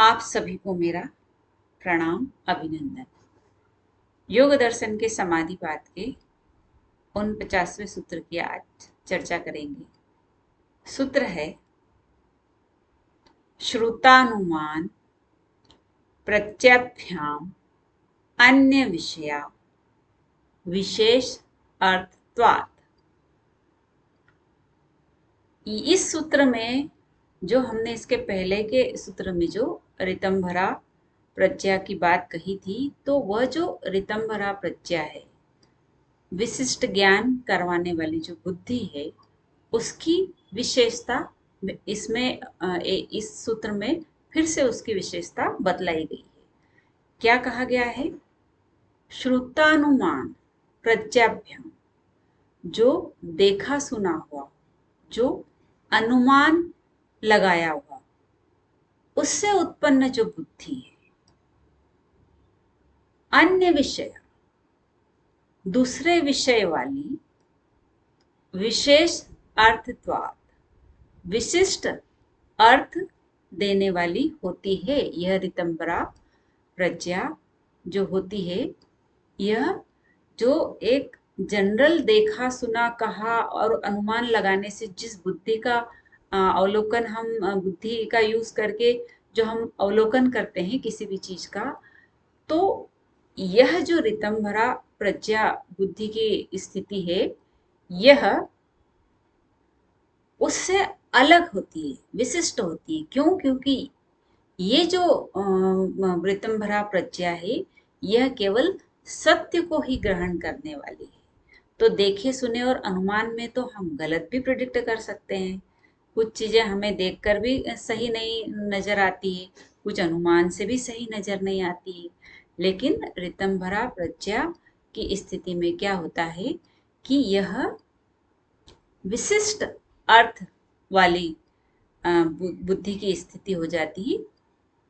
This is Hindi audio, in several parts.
आप सभी को मेरा प्रणाम अभिनंदन। योग दर्शन के समाधिपाद के 49वें सूत्र की आज चर्चा करेंगे। सूत्र है श्रुतानुमान प्रत्यभ्याम अन्य विषया विशेष अर्थत्वात्। इस सूत्र में जो हमने इसके पहले के सूत्र में जो ऋतंभरा प्रत्यय की बात कही थी, तो वह जो ऋतंभरा प्रत्यय है, विशिष्ट ज्ञान करवाने वाली जो बुद्धि है, उसकी विशेषता इसमें इस सूत्र में फिर से उसकी विशेषता बतलाई गई है। क्या कहा गया है? श्रुतानुमान प्रत्यभ्याम, जो देखा सुना हुआ, जो अनुमान लगाया हुआ, उससे उत्पन्न जो बुद्धि है, अन्य विषय दूसरे विषय वाली विशेष अर्थत्वात्, विशिष्ट अर्थ देने वाली होती है। यह ऋतंभरा प्रज्ञा जो होती है, यह जो एक जनरल देखा सुना कहा और अनुमान लगाने से जिस बुद्धि का अवलोकन हम बुद्धि का यूज करके जो हम अवलोकन करते हैं किसी भी चीज का, तो यह जो ऋतंभरा प्रज्ञा बुद्धि की स्थिति है, यह उससे अलग होती है, विशिष्ट होती है। क्यों? क्योंकि ये जो ऋतंभरा प्रज्ञा है, यह केवल सत्य को ही ग्रहण करने वाली है। तो देखे सुने और अनुमान में तो हम गलत भी प्रिडिक्ट कर सकते हैं। कुछ चीजें हमें देखकर भी सही नहीं नजर आती है, कुछ अनुमान से भी सही नजर नहीं आती है। लेकिन ऋतंभरा प्रज्ञा की स्थिति में क्या होता है कि यह विशिष्ट अर्थ वाली बुद्धि की स्थिति हो जाती है,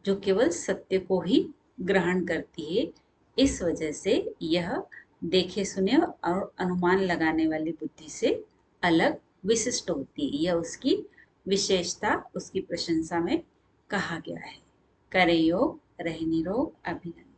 जो केवल सत्य को ही ग्रहण करती है। इस वजह से यह देखे सुने और अनुमान लगाने वाली बुद्धि से अलग विशिष्ट होती है। यह उसकी विशेषता, उसकी प्रशंसा में कहा गया है। करे योग, रहे निरोग, अभिनंदन।